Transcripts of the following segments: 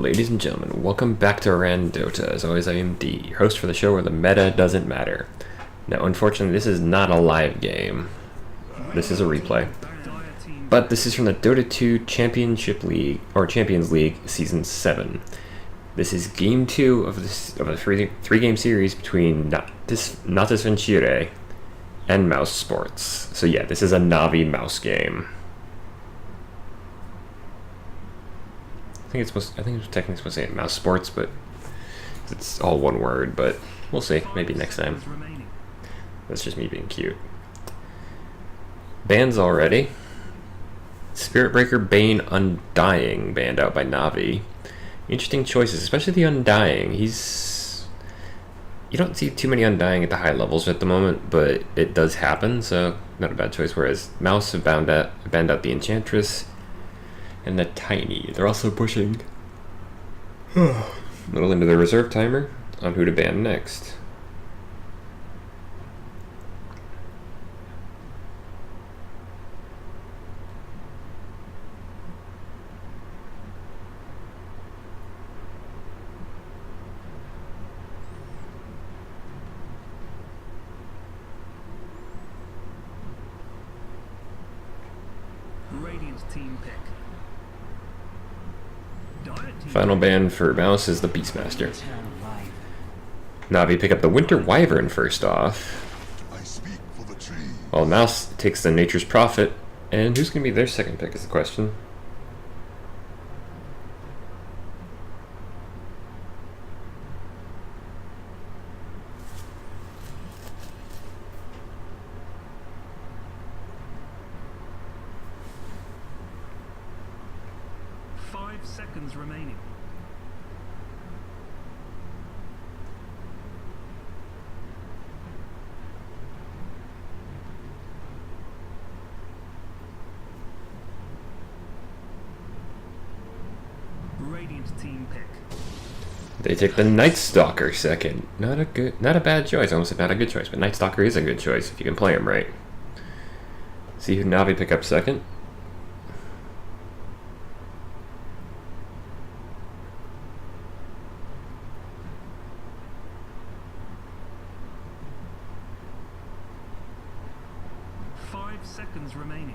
ladies and gentlemen, welcome back to RanDOTA. As always, I am D, your host for the show where the meta doesn't matter. Now, unfortunately, this is not a live game. This is a replay. But this is from the Dota 2 Championship League, or Champions League, Season 7. This is Game 2 of a three-game series between Natas Venture and Mousesports. So yeah, this is a Navi mouse game. I think it's technically supposed to say Mousesports, but it's all one word, but we'll see. Maybe next time. That's just me being cute. Bans already. Spiritbreaker, Bane, Undying banned out by Navi. Interesting choices, especially the Undying. You don't see too many Undying at the high levels at the moment, but it does happen, so not a bad choice. Whereas Mouse have banned out the Enchantress and the Tiny. They're also pushing a little into the reserve timer on who to ban next. Team pick. Final ban for Mouse is the Beastmaster. Navi pick up the Winter Wyvern first off. While Mouse takes the Nature's Prophet. And who's going to be their second pick is the question. Seconds remaining. Radiant team pick. They take the Night Stalker second. Not a bad choice. I almost said not a good choice, but Night Stalker is a good choice if you can play him right. See who Navi pick up second. Seconds remaining.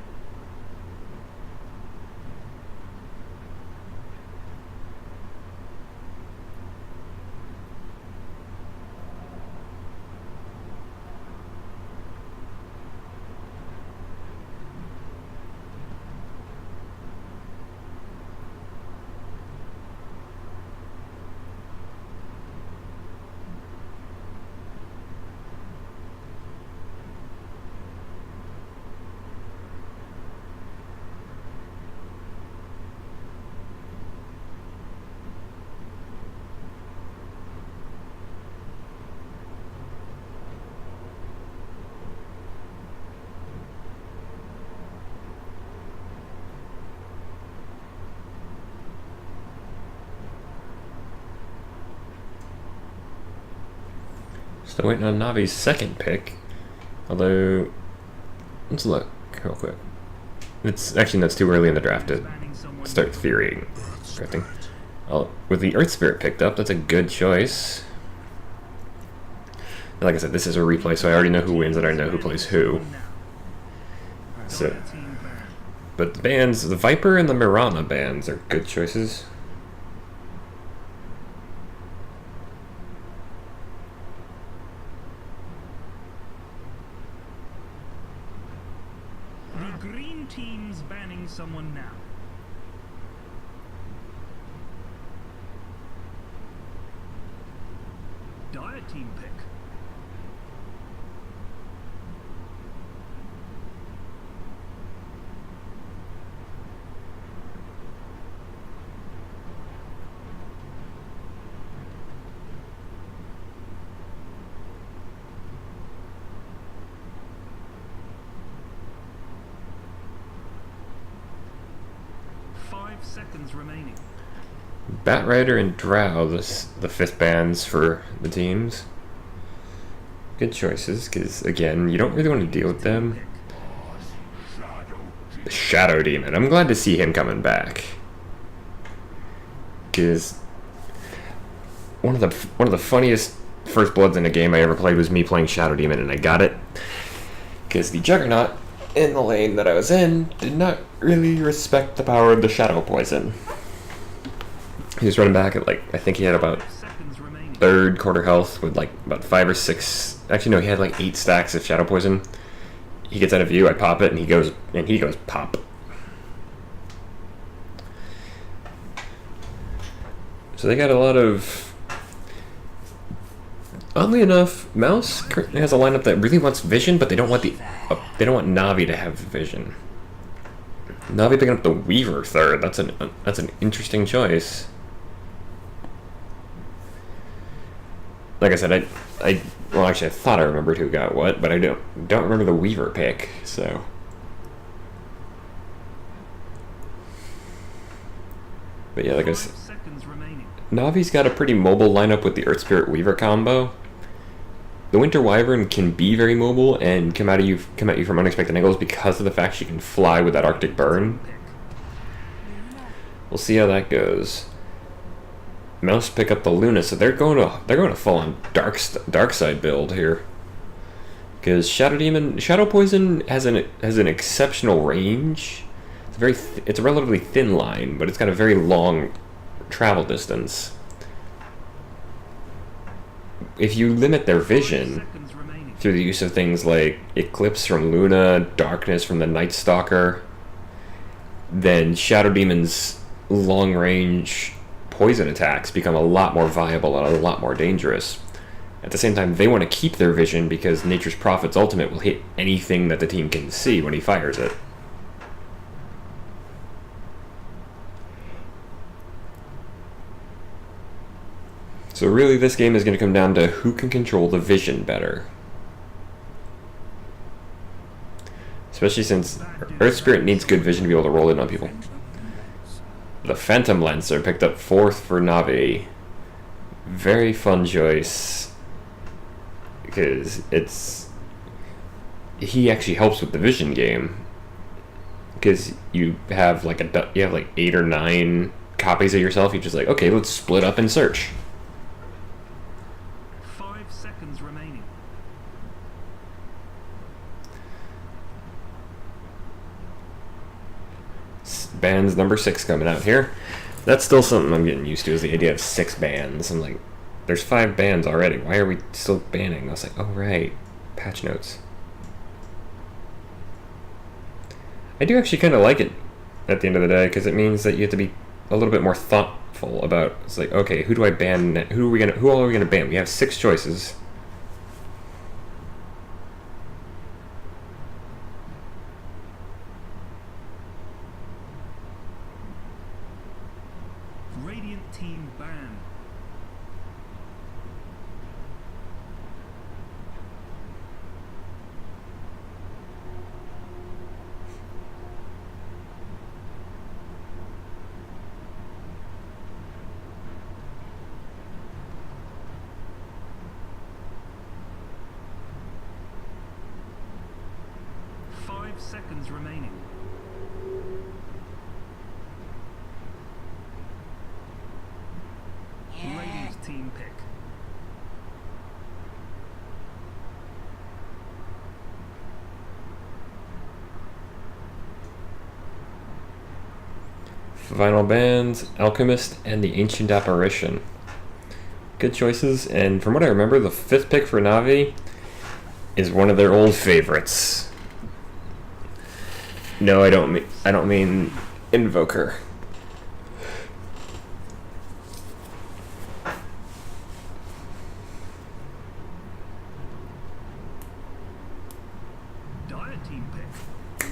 Still waiting on Navi's second pick. Although, let's look real quick. It's actually that's too early in the draft to start theorying. Drafting. With the Earth Spirit picked up, that's a good choice. And like I said, this is a replay, so I already know who wins and I know who plays who. So, but the bans, the Viper and the Mirana bans are good choices. The green team's banning someone now. Dire team pick. Seconds remaining. Batrider and Drow, the fifth bans for the teams. Good choices, because again, you don't really want to deal with them. The Shadow Demon. I'm glad to see him coming back. Because one of the funniest first bloods in a game I ever played was me playing Shadow Demon, and I got it because the Juggernaut in the lane that I was in did not really respect the power of the Shadow Poison. He was running back at like, I think he had about Seconds remaining. third quarter health with like about 5 or 6. Actually, no, he had like 8 stacks of Shadow Poison. He gets out of view, I pop it, and he goes pop. So they got a lot of. Oddly enough, Mouse currently has a lineup that really wants vision, but they don't want Navi to have vision. Navi picking up the Weaver third. That's an interesting choice. Like I said, well, actually, I thought I remembered who got what, but I don't remember the Weaver pick. So, but yeah, like I said, 5 seconds remaining. Navi's got a pretty mobile lineup with the Earth Spirit Weaver combo. The Winter Wyvern can be very mobile and come at you from unexpected angles because of the fact she can fly with that Arctic Burn. Pick. We'll see how that goes. Mouse pick up the Luna, so they're going to full on dark side build here. Because Shadow Poison has an exceptional range. It's a relatively thin line, but it's got a very long travel distance. If you limit their 5 vision seconds remaining. through the use of things like Eclipse from Luna, Darkness from the Night Stalker, then Shadow Demon's long-range poison attacks become a lot more viable and a lot more dangerous. At the same time, they want to keep their vision because Nature's Prophet's ultimate will hit anything that the team can see when he fires it. So really, this game is going to come down to who can control the vision better. Especially since Earth Spirit needs good vision to be able to roll in on people. The Phantom Lancer picked up 4th for Navi. Very fun choice. Because he actually helps with the vision game. Because you have like 8 or 9 copies of yourself. You're just like, okay, let's split up and search. 5 seconds remaining. Bands number 6 coming out here. That's still something I'm getting used to, is the idea of 6 bands. I'm like, there's 5 bands already. Why are we still banning? I was like, oh right, patch notes. I do actually kind of like it at the end of the day, because it means that you have to be a little bit more thoughtful about. It's like, okay, who do I ban? Who all are we gonna ban? We have 6 choices. Radiant team ban. Seconds remaining. Radiant team pick. Final bands, Alchemist and the Ancient Apparition. Good choices, and from what I remember, the 5th pick for Navi is one of their old favorites. No, I don't mean Invoker. Dire team pick.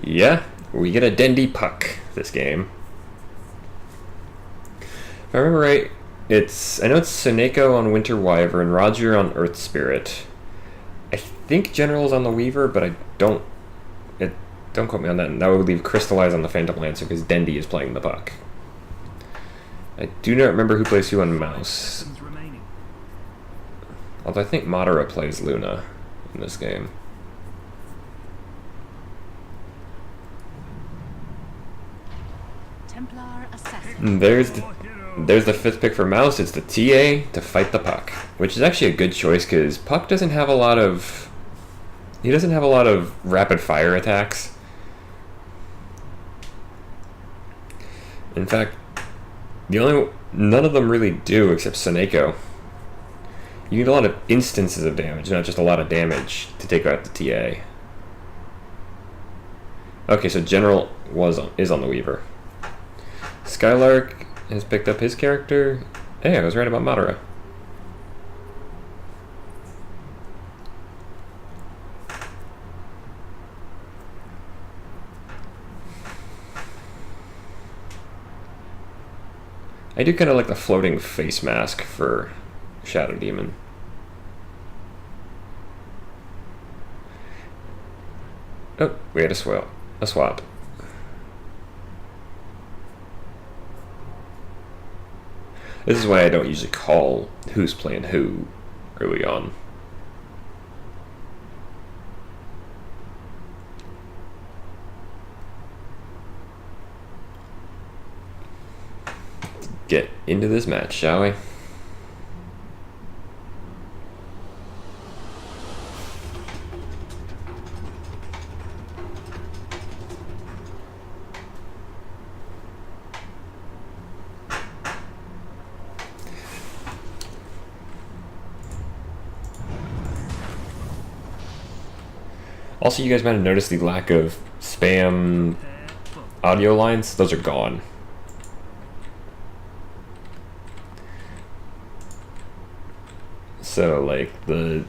Yeah, we get a Dendy Puck this game. If I remember right, I know it's Seneko on Winter Wyvern, Roger on Earth Spirit. I think General's on the Weaver, but don't quote me on that. And that would leave Crystallize on the Phantom Lancer because Dendy is playing the Puck. I do not remember who plays who on Mouse. Seconds remaining. Although I think Madara plays Luna in this game. Templar assassin. And there's the There's the 5th pick for Mouse. It's the TA to fight the Puck, which is actually a good choice because Puck doesn't have a lot of... He doesn't have a lot of rapid fire attacks. In fact, none of them really do except Seneko. You need a lot of instances of damage, not just a lot of damage to take out the TA. Okay, so General is on the Weaver. Skylark has picked up his character. Hey, I was right about Madara. I do kind of like the floating face mask for Shadow Demon. Oh, we had a swap. This is why I don't usually call who's playing who early on. Let's get into this match, shall we? Also, you guys might have noticed the lack of spam audio lines. Those are gone. So, like, the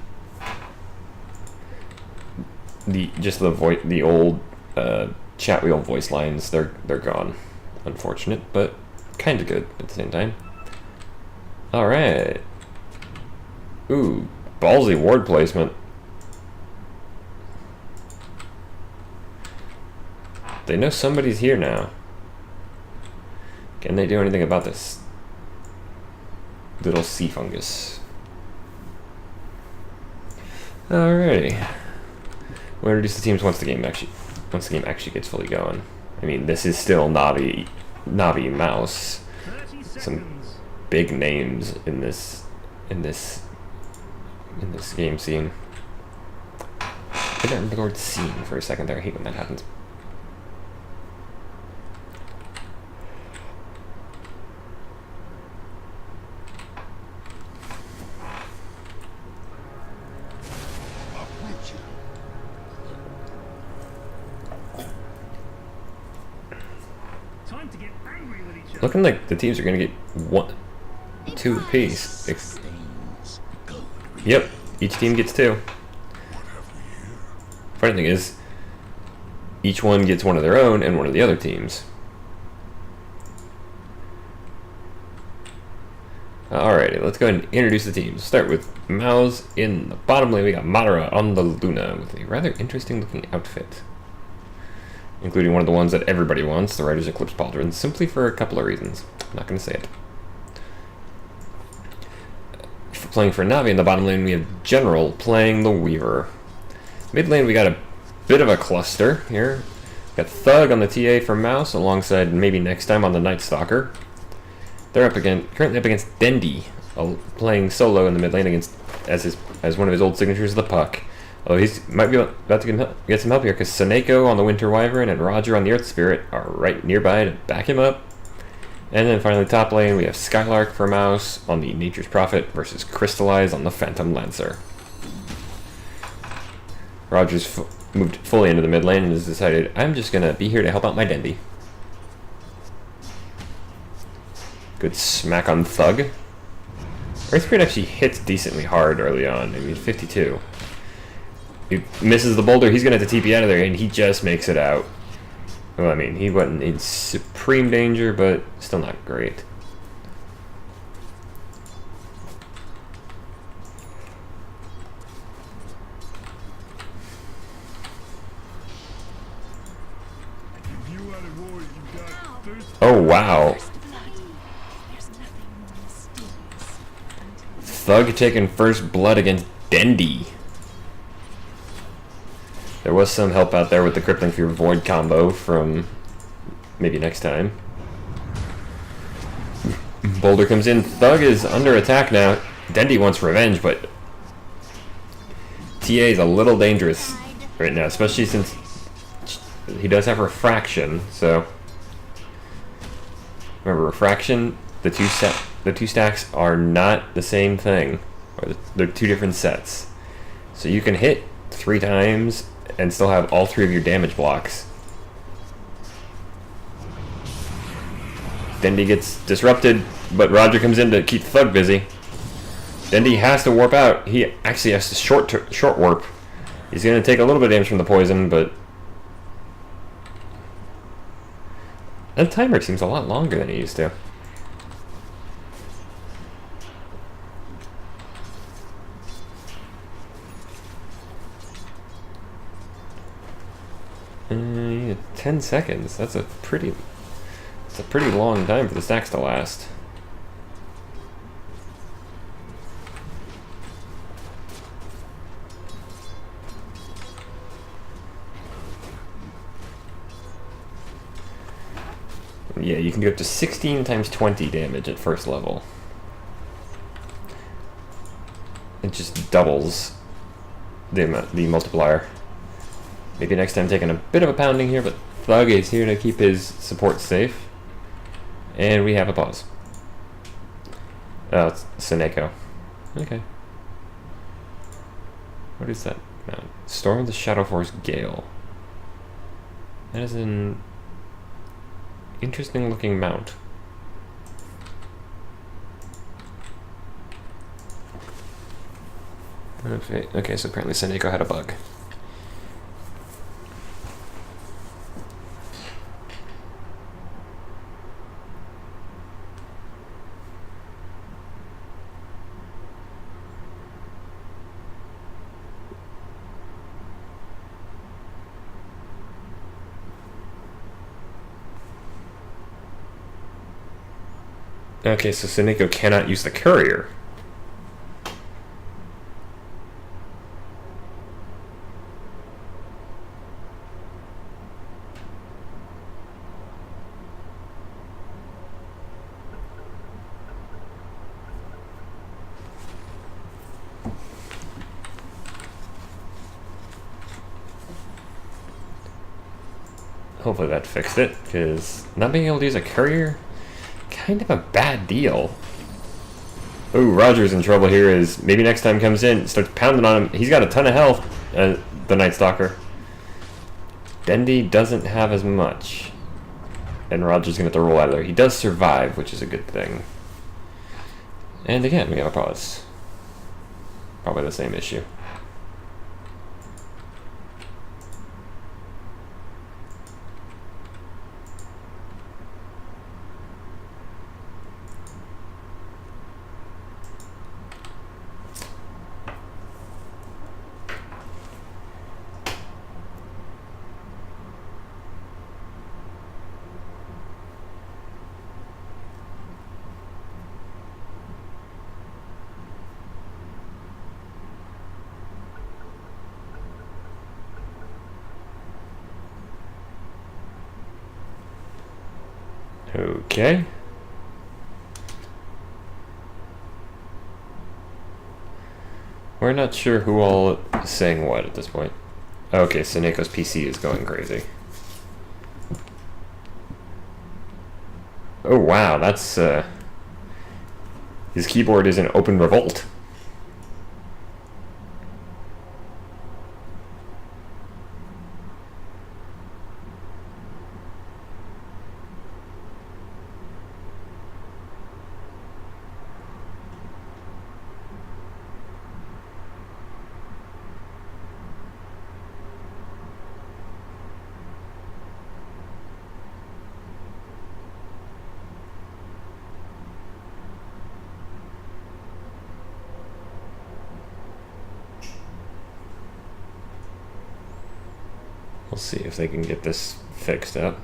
old chat wheel voice lines, they're gone. Unfortunate, but kind of good at the same time. All right. Ooh, ballsy ward placement. They know somebody's here now. Can they do anything about this little sea fungus? Alrighty. We'll introduce the teams once the game actually gets fully going. I mean, this is still Navi Mouse. 30 Some seconds. big names in this game scene. I don't remember the word scene for a second there. I hate when that happens. Time to get angry with each other. Looking like the teams are going to get 2 apiece. Yep, each team gets 2. Funny thing is, each one gets one of their own and one of the other teams. Alrighty, let's go ahead and introduce the teams. Start with Mouse in the bottom lane. We got Madara on the Luna with a rather interesting looking outfit, including one of the ones that everybody wants, the Rider's Eclipse Pauldron, simply for a couple of reasons. I'm not going to say it. Playing for Navi in the bottom lane, we have General playing the Weaver. Mid lane, we got a bit of a cluster here. Got Thug on the TA for Mouse, alongside maybe next time on the Night Stalker. They're currently up against Dendi, playing solo in the mid lane as one of his old signatures, the Puck. Although he might be about to get some help here, because Seneko on the Winter Wyvern and Roger on the Earth Spirit are right nearby to back him up. And then finally, top lane, we have Skylark for Mouse on the Nature's Prophet versus Crystallize on the Phantom Lancer. Roger's moved fully into the mid lane and has decided, I'm just going to be here to help out my Dendi. Good smack on Thug. Earth Spirit actually hits decently hard early on. I mean, 52. He misses the boulder, he's going to have to TP out of there, and he just makes it out. Well, I mean, he wasn't in supreme danger, but still not great. Oh, wow. Thug taking first blood against Dendi. There was some help out there with the Crippling Fear Void combo from maybe next time. Boulder comes in. Thug is under attack now. Dendy wants revenge, but TA is a little dangerous right now, especially since he does have refraction. So remember, refraction, the two stacks are not the same thing, or they're two different sets. So you can hit 3 times and still have all 3 of your damage blocks. Dendy gets disrupted, but Roger comes in to keep Thug busy. Dendy has to warp out. He actually has to short warp. He's going to take a little bit of damage from the poison, but that timer seems a lot longer than it used to. Yeah, 10 seconds. That's a pretty long time for the stacks to last. Yeah, you can do up to 16 times 20 damage at first level. It just doubles the multiplier. Maybe next time taking a bit of a pounding here, but Thug is here to keep his support safe. And we have a pause. Oh, it's Seneko. Okay. What is that mount? Storm of the Shadow Force Gale. That is an interesting looking mount. Okay, so apparently Seneko had a bug. Okay, so Seneko cannot use the courier. Hopefully that fixed it, because not being able to use a courier, kind of a bad deal. Oh, Roger's in trouble here as maybe next time comes in, starts pounding on him. He's got a ton of health, the Night Stalker. Dendy doesn't have as much. And Roger's going to have to roll out of there. He does survive, which is a good thing. And again, we have a pause. Probably the same issue. Okay. We're not sure who all is saying what at this point. Okay, Seneko's PC is going crazy. Oh wow, that's his keyboard is in open revolt. We'll see if they can get this fixed up.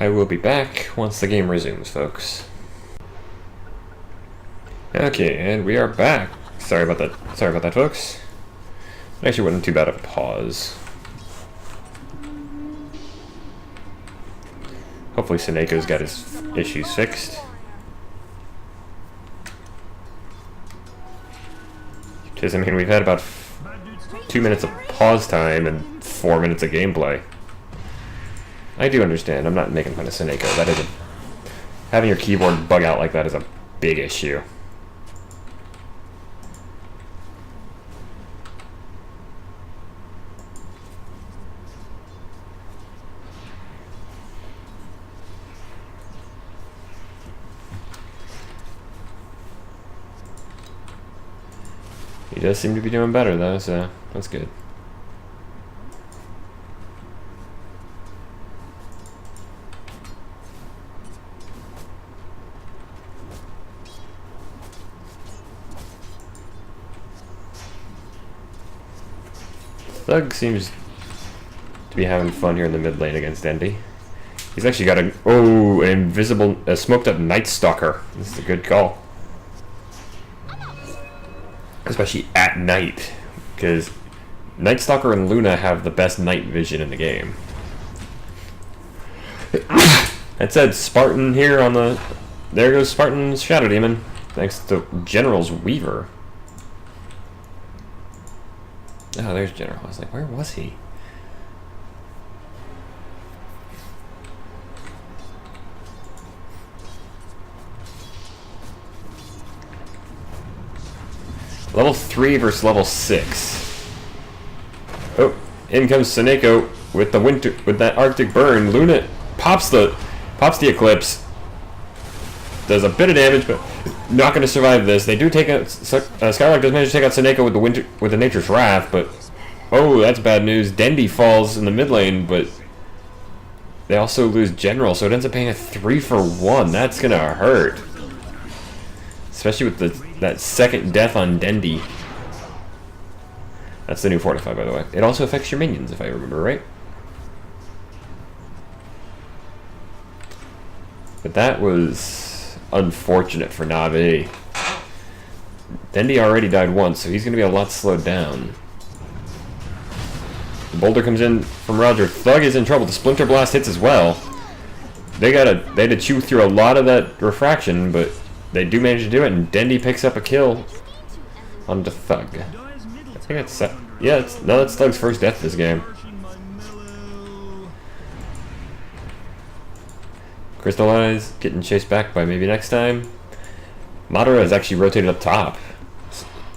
I will be back once the game resumes, folks. Okay, and we are back. Sorry about that, folks. It actually wasn't too bad of a pause. Hopefully Seneco's got his issues fixed. Because, I mean, we've had about 2 minutes of pause time and 4 minutes of gameplay. I do understand. I'm not making fun of Seneco. That is having your keyboard bug out like that is a big issue. He does seem to be doing better though, so that's good. Thug seems to be having fun here in the mid lane against Endy. He's actually got a smoked up Night Stalker. This is a good call. Especially at night, because Night Stalker and Luna have the best night vision in the game. That said, Spartan here on the... There goes Spartan's Shadow Demon, thanks to General's Weaver. Oh, there's General. I was like, where was he? Level 3 versus level 6. Oh, in comes Seneco with that Arctic Burn. Luna pops the Eclipse. Does a bit of damage, but not going to survive this. They do take out Skylark does manage to take out Seneco with the Nature's Wrath, but oh, that's bad news. Dendi falls in the mid lane, but they also lose General, so it ends up being a 3-for-1. That's going to hurt. Especially with that second death on Dendi. That's the new Fortify, by the way. It also affects your minions, if I remember right. But that was unfortunate for Navi. Dendi already died once, so he's going to be a lot slowed down. The boulder comes in from Roger. Thug is in trouble. The Splinter Blast hits as well. They had to chew through a lot of that refraction, but they do manage to do it, and Dendi picks up a kill on the Thug. I think that's that's Thug's first death this game. Crystallize, getting chased back by maybe next time. Madara is actually rotated up top.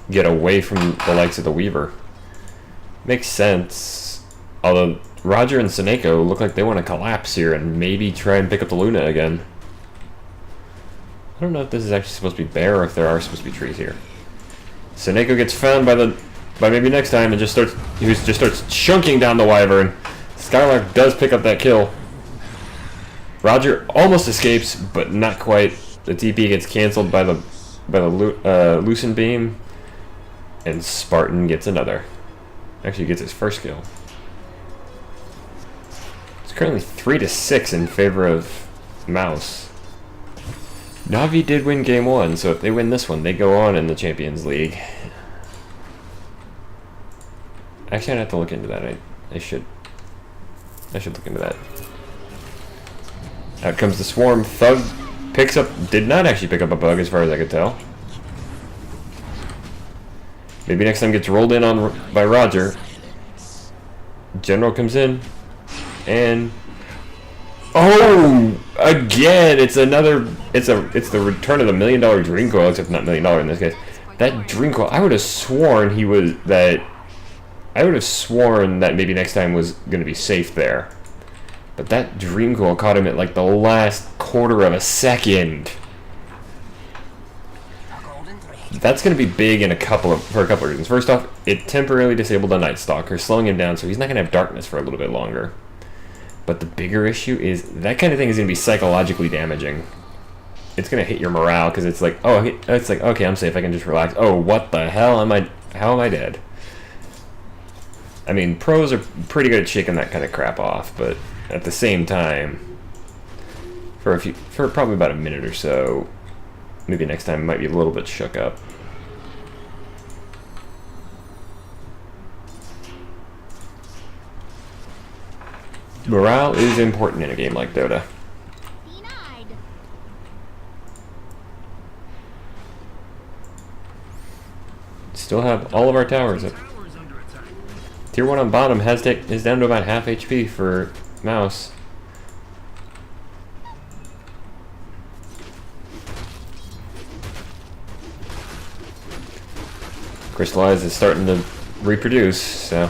Get away from the likes of the Weaver. Makes sense. Although Roger and Seneco look like they want to collapse here and maybe try and pick up the Luna again. I don't know if this is actually supposed to be bear or if there are supposed to be trees here. Seneco gets found by maybe next time and just starts chunking down the Wyvern. Skylark does pick up that kill. Roger almost escapes, but not quite. The TP gets canceled by the Lucent Beam, and Spartan gets another. Actually, gets his first kill. It's currently 3-6 in favor of Mouse. Navi did win game 1, so if they win this one, they go on in the Champions League. Actually, I'd have to look into that. I should look into that. Out comes the Swarm. Thug did not actually pick up a bug as far as I could tell. Maybe next time gets rolled in on by Roger. General comes in, and oh, again! It's the return of the $1 million Dream Coil, except not $1 million in this case. That Dream Coil, I would have sworn that maybe next time was going to be safe there. But that Dream Coil caught him at like the last quarter of a second. That's going to be big for a couple of reasons. First off, it temporarily disabled the Night Stalker, slowing him down, so he's not going to have darkness for a little bit longer. But the bigger issue is that kind of thing is going to be psychologically damaging. It's going to hit your morale because it's like, okay, I'm safe, I can just relax. Oh, what the hell how am I dead? I mean, pros are pretty good at shaking that kind of crap off, but at the same time, for probably about a minute or so. Maybe next time might be a little bit shook up. Morale is important in a game like Dota. Still have all of our towers up. Tier 1 on bottom is down to about half HP for Mouse. Crystallize is starting to reproduce, so.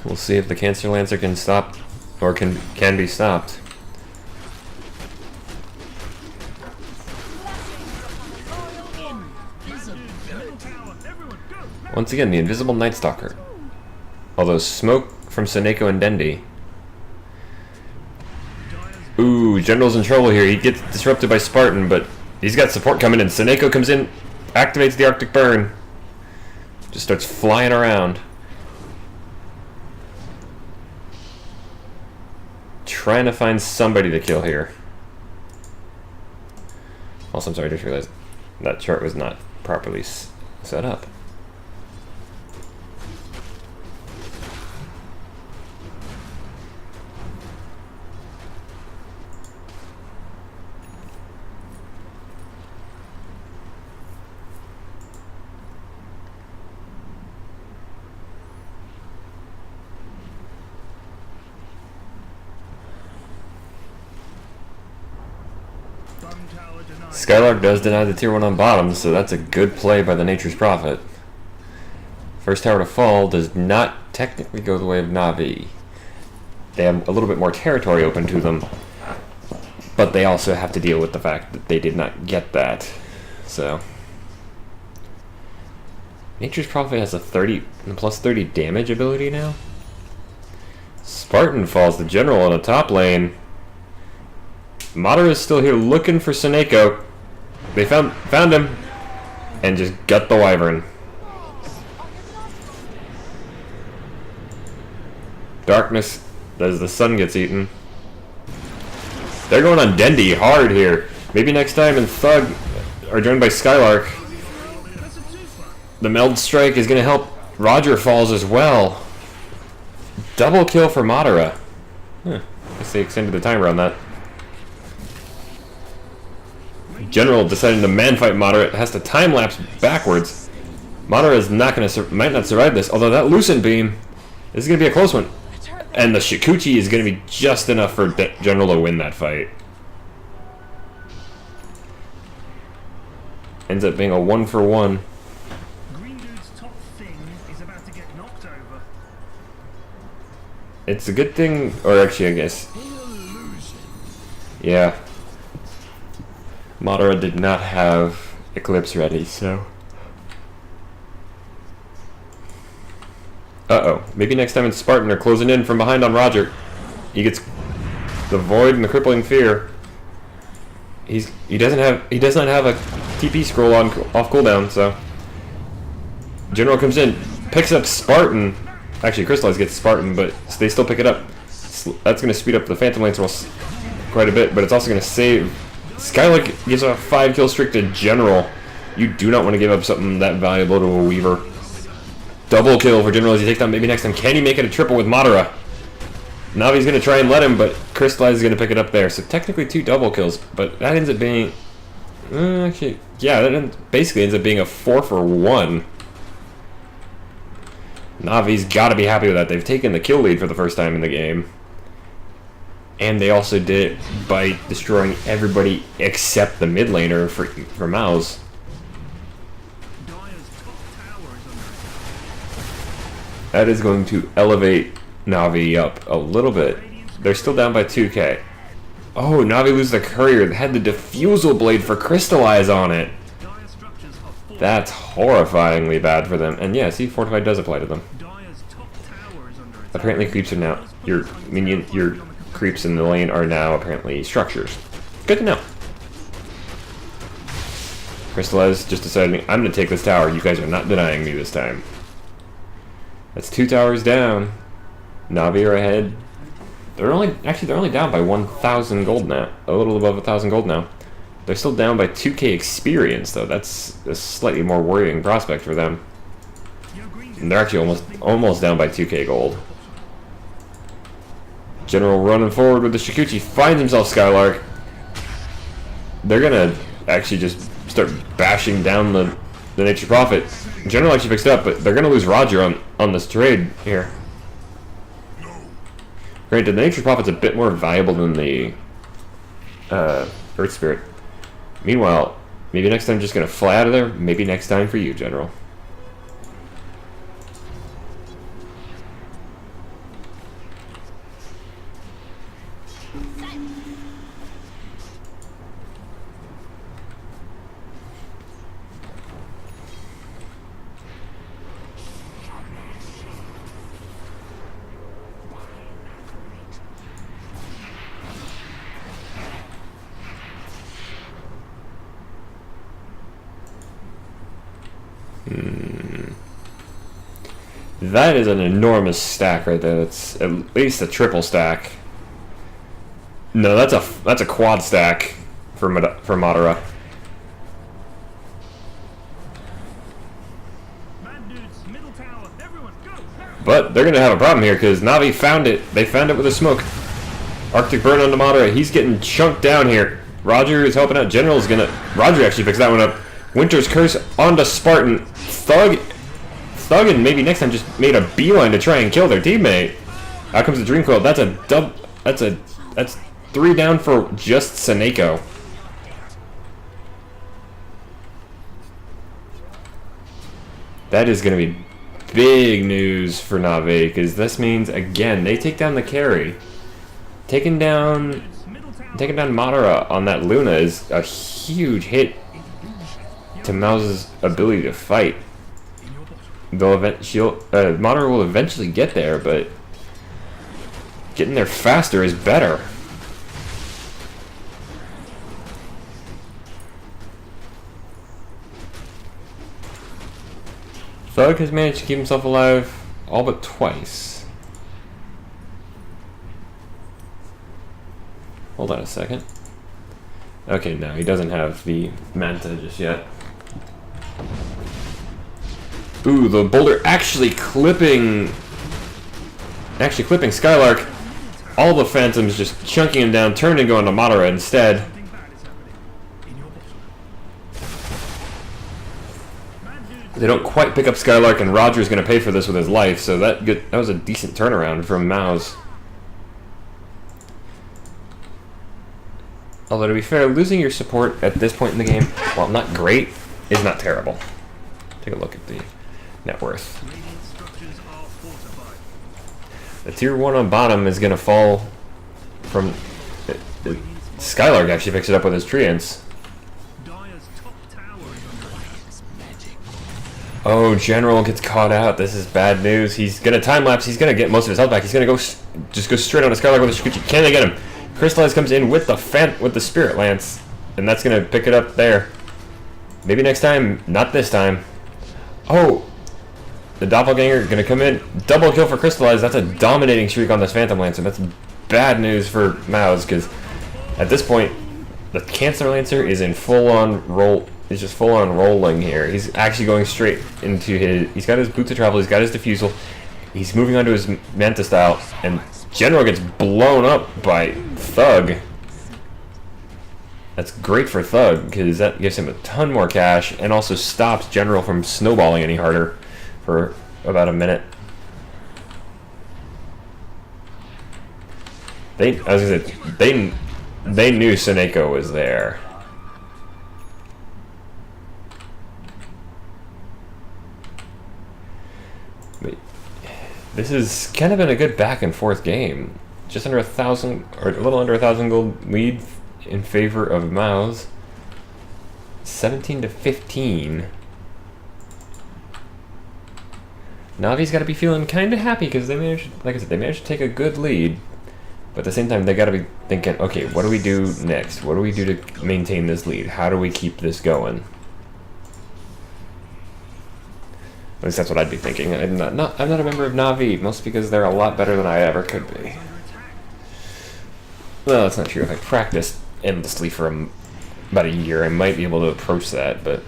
We'll see if the Cancer Lancer can stop, or can be stopped. Once again, the invisible Night Stalker. Although smoke from Seneko and Dendi. Ooh, General's in trouble here. He gets disrupted by Spartan, but he's got support coming in. Seneko comes in, activates the Arctic Burn. Just starts flying around. Trying to find somebody to kill here. Also, I'm sorry, I just realized that chart was not properly set up. Skylark does deny the tier 1 on bottom, so that's a good play by the Nature's Prophet. First tower to fall does not technically go the way of Na'Vi. They have a little bit more territory open to them, but they also have to deal with the fact that they did not get that. So Nature's Prophet has a plus 30 damage ability now. Spartan falls the general on the top lane. Madara is still here looking for Seneko. They found him and just gut the wyvern. Darkness as the sun gets eaten. They're going on Dendi hard here. Maybe next time and Thug are joined by Skylark. The Meld Strike is going to help. Roger falls as well. Double kill for Madara. I guess they extended the timer on that. General deciding to man-fight Madara has to time-lapse backwards. Madara is might not survive this, although that Lucent Beam is going to be a close one. And the Shikuchi is going to be just enough for General to win that fight. Ends up being a 1-for-1. Green Dude's top thing is about to get knocked over. It's a good thing, or actually I guess. Yeah. Madara did not have Eclipse ready, so. Uh-oh. Maybe next time it's Spartan are closing in from behind on Roger. He gets the Void and the Crippling Fear. He does not have a TP scroll off cooldown, so. General comes in, picks up Spartan. Actually, Crystallize gets Spartan, but they still pick it up. That's going to speed up the Phantom Lancer quite a bit, but it's also going to save. Skylark gives a 5-kill streak to General. You do not want to give up something that valuable to a Weaver. Double kill for General as he takes down maybe next time. Can he make it a triple with Madara? Navi's going to try and let him, but Crystallize is going to pick it up there. So technically 2 double kills, but that ends up being... actually, yeah, that basically ends up being a 4-for-1. Navi's got to be happy with that. They've taken the kill lead for the first time in the game. And they also did it by destroying everybody except the mid laner for Mouse. That is going to elevate Na'Vi up a little bit. They're still down by 2k. Oh, Na'Vi loses the courier. They had the Diffusal Blade for Crystallize on it. That's horrifyingly bad for them. And yeah, see, Fortified does apply to them. Dire's top tower is under attack. Apparently creeps are now, your creeps in the lane are now apparently structures. Good to know. Crystallize just deciding, I'm going to take this tower. You guys are not denying me this time. That's 2 towers down. Na'Vi are ahead. They're only down by 1,000 gold now. A little above 1,000 gold now. They're still down by 2k experience though. That's a slightly more worrying prospect for them. And they're actually almost down by 2k gold. General running forward with the Shikuchi finds himself Skylark. They're gonna actually just start bashing down the Nature Prophet. General actually picks it up, but they're gonna lose Roger on this trade here. Granted, the Nature Prophet's a bit more valuable than the Earth Spirit. Meanwhile, maybe next time just gonna fly out of there. Maybe next time for you, General. That is an enormous stack right there. That's at least a triple stack. No, that's a quad stack for Madara. Bad dudes, middle tower. Everyone, go! But they're gonna have a problem here because Na'Vi found it. They found it with a smoke. Arctic Burn onto Madara. He's getting chunked down here. Roger is helping out. General's gonna. Roger actually picks that one up. Winter's Curse onto Spartan. Thug and maybe next time just made a beeline to try and kill their teammate. Out comes the Dream Coil. That's 3 down for just Seneko. That is going to be big news for Na'Vi because this means again they take down the carry. Taking down Madara on that Luna is a huge hit to Mouse's ability to fight. Madara will eventually get there, but getting there faster is better. Thug has managed to keep himself alive all but twice. Hold on a second. Okay, no, he doesn't have the Manta just yet. Ooh, the boulder actually clipping Skylark. All the Phantoms just chunking him down, turning and going to Madara instead. Something bad is happening in your bottom. They don't quite pick up Skylark, and Roger's going to pay for this with his life, so that was a decent turnaround from Mouse. Although, to be fair, losing your support at this point in the game, while not great, is not terrible. Take a look at the net worth. Radiant structures are fortified. The tier 1 on bottom is going to fall from... Skylark actually picks it up with his treants. Dire's top tower is under attack. Oh, General gets caught out. This is bad news. He's going to time-lapse. He's going to get most of his health back. He's going to just go straight on to Skylark with a Shikuchi. Can they get him? Crystallize comes in with the Spirit Lance. And that's going to pick it up there. Maybe next time. Not this time. Oh! The Doppelganger going to come in. Double kill for Crystallize. That's a dominating streak on this Phantom Lancer. That's bad news for Mouse, because at this point, the Cancer Lancer is in full-on roll. He's just full-on rolling here. He's actually going straight into his... He's got his Boots of Travel. He's got his Diffusal. He's moving on to his Manta Style. And General gets blown up by Thug. That's great for Thug, because that gives him a ton more cash and also stops General from snowballing any harder for about a minute. They knew Seneko was there. But this has kind of been a good back and forth game. Just under 1,000, or a little under 1,000 gold lead in favor of Mouse. 17 to 15. Navi's got to be feeling kind of happy because they managed, like I said, they managed to take a good lead. But at the same time, they got to be thinking, okay, what do we do next? What do we do to maintain this lead? How do we keep this going? At least that's what I'd be thinking. I'm not a member of Navi, mostly because they're a lot better than I ever could be. Well, that's not true. If I practiced endlessly for about a year, I might be able to approach that, but...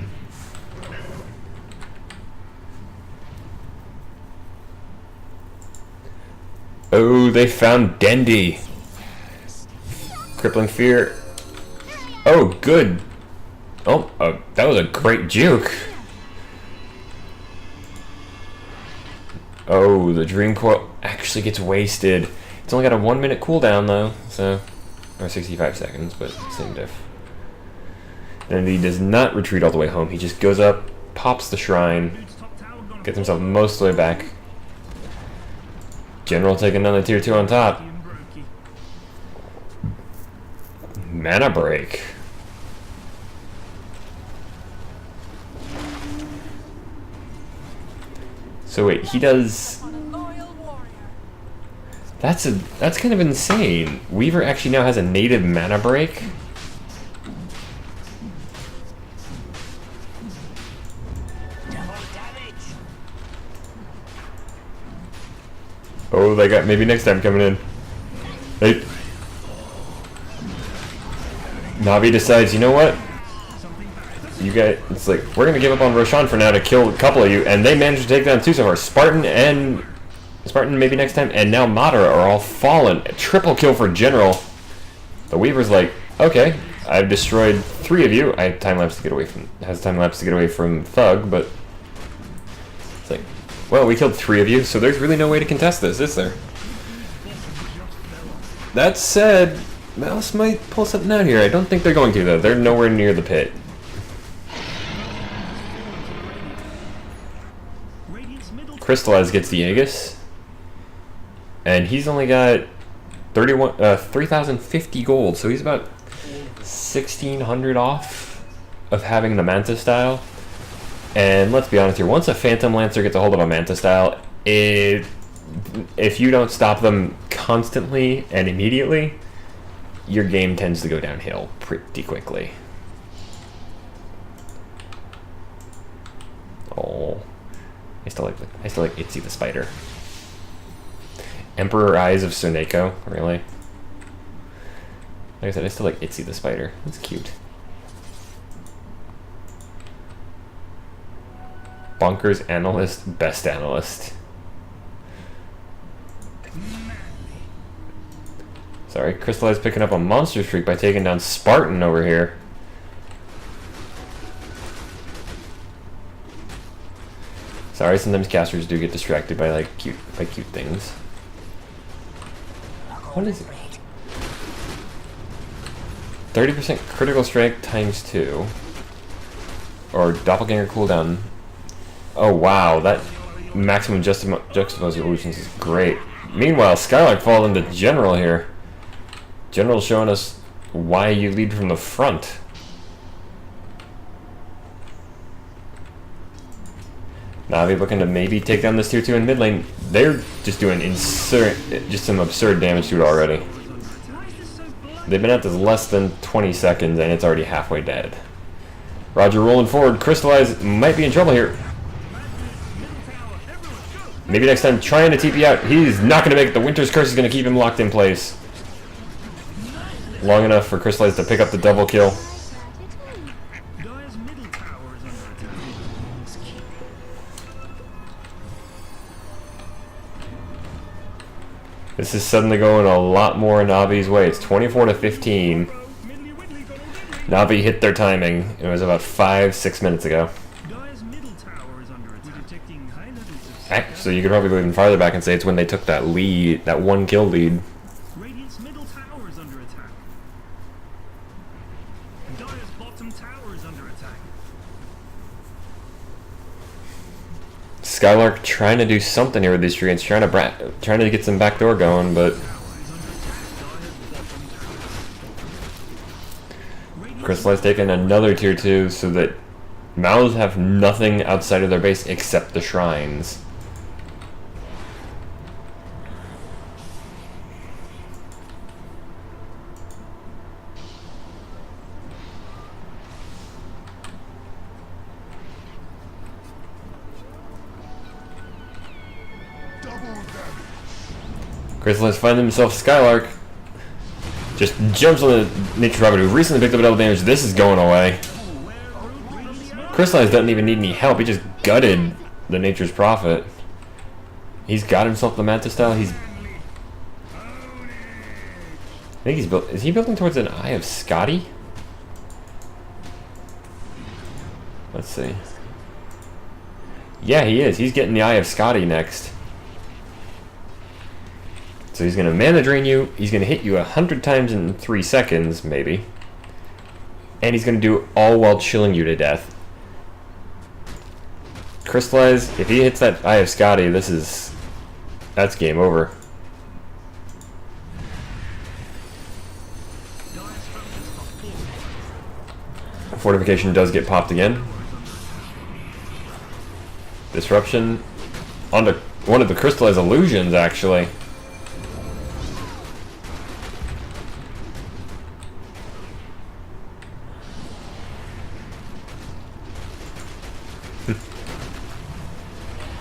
Oh, they found Dendy. Crippling Fear. Oh, good. Oh, that was a great juke. Oh, the Dream Coil actually gets wasted. It's only got a 1 minute cooldown though, so... Or 65 seconds, but same diff. And he does not retreat all the way home. He just goes up, pops the shrine, gets himself most of the way back. General taking down the tier 2 on top. Mana break. So wait, he does... That's kind of insane. Weaver actually now has a native mana break. Oh, they got maybe next time coming in. Hey. Navi decides, you know what? You guys, it's like, we're gonna give up on Roshan for now to kill a couple of you, and they managed to take down two so far. Spartan maybe next time, and now Madara are all fallen. A triple kill for General. The Weaver's like, okay, I've destroyed 3 of you. I have time lapse to get away from Thug, but it's like, well, we killed 3 of you, so there's really no way to contest this, is there? That said, Mouse might pull something out here. I don't think they're going to, though. They're nowhere near the pit. Crystallize gets the Aegis. And he's only got 3,050 gold, so he's about 1,600 off of having the Manta style. And let's be honest here, once a Phantom Lancer gets a hold of a Manta style, if you don't stop them constantly and immediately, your game tends to go downhill pretty quickly. Oh, I still like Itzy the Spider. Emperor Eyes of Suneko, really? Like I said, I still like Itzy the Spider. It's cute. Bonkers Analyst, Best Analyst. Sorry, Crystallize picking up a monster streak by taking down Spartan over here. Sorry, sometimes casters do get distracted by cute things. What is it? 30% critical strike times 2. Or doppelganger cooldown. Oh wow, that maximum juxtapose illusions is great. Meanwhile, Skylark falls into General here. General's showing us why you lead from the front. Navi looking to maybe take down this tier 2 in mid lane. They're just doing some absurd damage to it already. They've been at this less than 20 seconds and it's already halfway dead. Roger rolling forward. Crystallize might be in trouble here. Maybe next time trying to TP out. He's not going to make it. The Winter's Curse is going to keep him locked in place. Long enough for Crystallize to pick up the double kill. This is suddenly going a lot more Navi's way. It's 24-15. Navi hit their timing. It was about 5-6 minutes ago. So you could probably go even farther back and say it's when they took that lead, that 1 kill lead. Radiant's middle tower is under attack. Dire's bottom tower is under attack. Skylark trying to do something here with these treants, trying to get some backdoor going, but Crystallize taking another tier 2 so that Mouths have nothing outside of their base except the shrines. Crystallize finds himself Skylark. Just jumps on the Nature's Prophet, who recently picked up a double damage. This is going away. Crystallize doesn't even need any help. He just gutted the Nature's Prophet. He's got himself the Manta style. I think he's built. Is he building towards an Eye of Scotty? Let's see. Yeah, he is. He's getting the Eye of Scotty next. So he's going to mana drain you. He's going to hit you 100 times in 3 seconds, maybe. And he's going to do it all while chilling you to death. Crystallize, if he hits that Eye of Scotty, that's game over. Fortification does get popped again. Disruption onto one of the crystallized illusions, actually.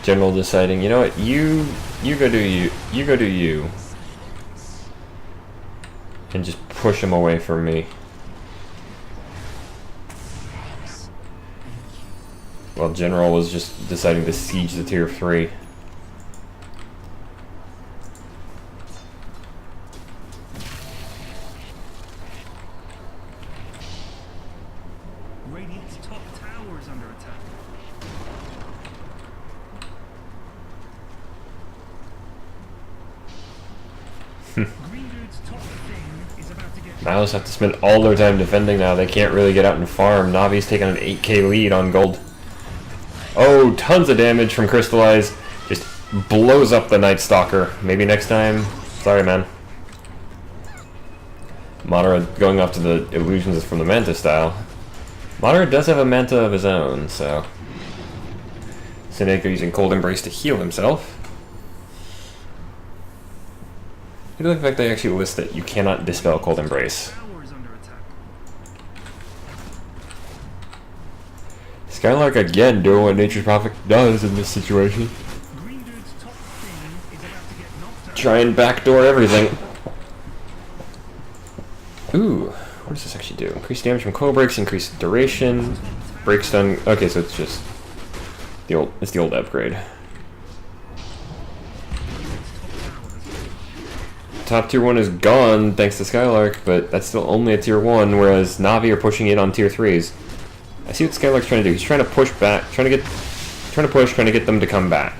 General deciding, you know what, you go do you, and just push him away from me. Well, General was just deciding to siege the tier 3. Radiant's top tower is under attack. Green Dude's top thing is about to get. Mouse have to spend all their time defending now. They can't really get out and farm. Navi's taking an 8k lead on gold. Oh, tons of damage from Crystallize. Just blows up the Night Stalker. Maybe next time. Sorry, man. Madara going off to the illusions from the Manta style. Madara does have a Manta of his own, so... Seneko using Cold Embrace to heal himself. I do like the fact they actually list that you cannot dispel Cold Embrace. Tower is under attack. Skylark again doing what Nature's Prophet does in this situation. Green Dude's top thing is about to get knocked out. Try and backdoor everything. Ooh, what does this actually do? Increase damage from coil breaks, increase duration, break stun. Okay, so it's just the old upgrade. Top tier 1 is gone thanks to Skylark, but that's still only a tier 1, whereas Navi are pushing it on tier 3s. I see what Skylark's trying to do. He's trying to push back, trying to get them to come back.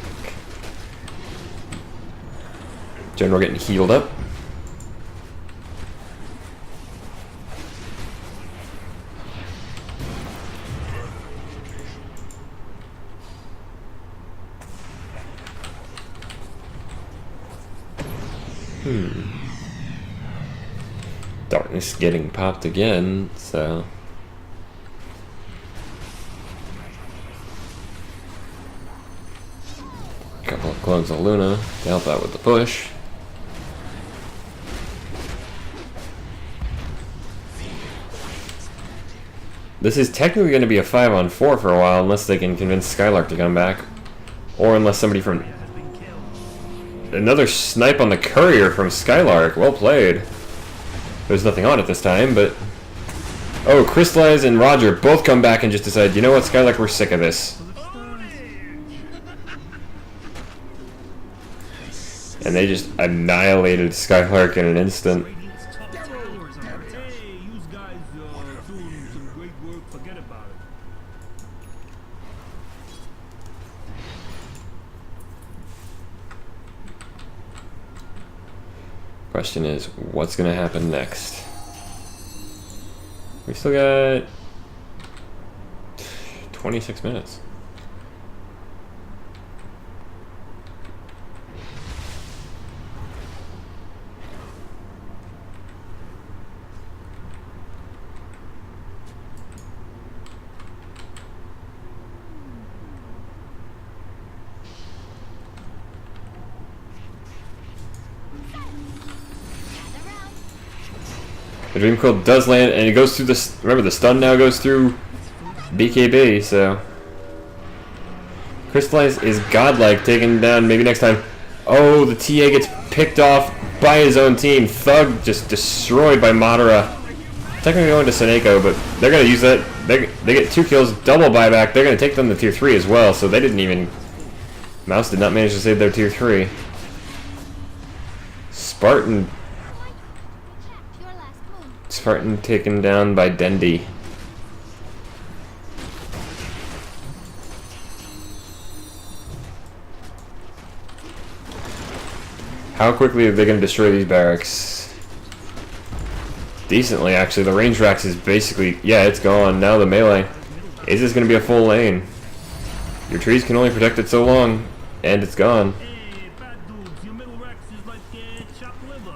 General getting healed up. Darkness getting popped again, so... A couple of clones of Luna to help out with the push. This is technically going to be a 5-on-4 for a while, unless they can convince Skylark to come back. Or unless somebody from... Another snipe on the courier from Skylark. Well played. There's nothing on it this time, but... Oh, Crystallize and Roger both come back and just decide, you know what, Skylark, we're sick of this. And they just annihilated Skylark in an instant. Radiant's top tower is under attack. Hey, you guys doing some great work. Forget about it. Question is, what's gonna happen next? We still got 26 minutes. The Dream Coil does land, and it goes through this. Remember, the stun now goes through BKB, so. Crystallize is godlike, taken down maybe next time. Oh, the TA gets picked off by his own team. Thug just destroyed by Madara. Technically going to Seneko, but they're going to use that. They get 2 kills, double buyback. They're going to take them to tier 3 as well, so they didn't even... Mouse did not manage to save their tier 3. Spartan taken down by Dendi. How quickly are they going to destroy these barracks? Decently, actually. The range racks is basically... Yeah, it's gone. Now the melee. Is this going to be a full lane? Your trees can only protect it so long, and it's gone.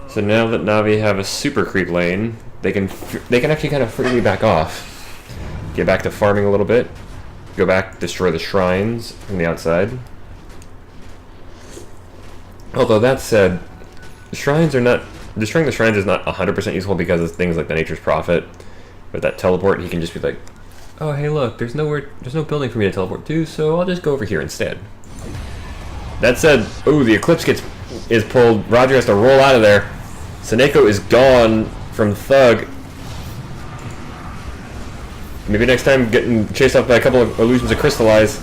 So now that Navi have a super creep lane, they can actually kind of freely back off. Get back to farming a little bit. Go back, destroy the shrines from the outside. Although that said, the shrines are not... Destroying the shrines is not 100% useful because of things like the Nature's Prophet. With that teleport, he can just be like, oh hey look, there's no building for me to teleport to, so I'll just go over here instead. That said, ooh, the Eclipse is pulled. Roger has to roll out of there. Seneko is gone from Thug. Maybe next time getting chased off by a couple of illusions of Crystallize.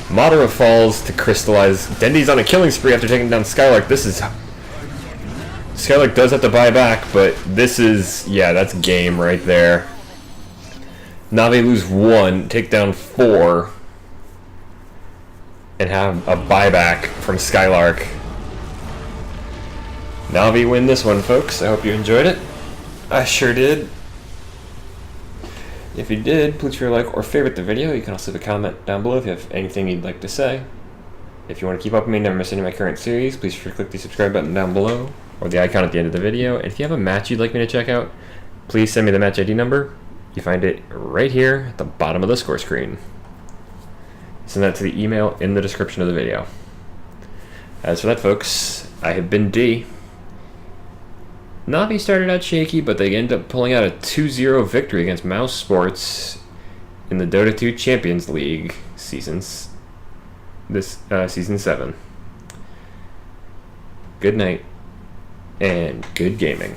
Madara falls to Crystallize. Dendi's on a killing spree after taking down Skylark. This is... Skylark does have to buy back, but this is... Yeah, that's game right there. Navi lose 1, take down 4, and have a buyback from Skylark. Navi win this one, folks. I hope you enjoyed it. I sure did. If you did, please share, like, or favorite the video. You can also leave a comment down below if you have anything you'd like to say. If you want to keep up with me and never miss any of my current series, please sure to click the subscribe button down below, or the icon at the end of the video. And if you have a match you'd like me to check out, please send me the match ID number. You find it right here at the bottom of the score screen. Send that to the email in the description of the video. As for that, folks, I have been D. Navi started out shaky, but they ended up pulling out a 2-0 victory against Mousesports in the Dota 2 Champions League season 7. Good night, and good gaming.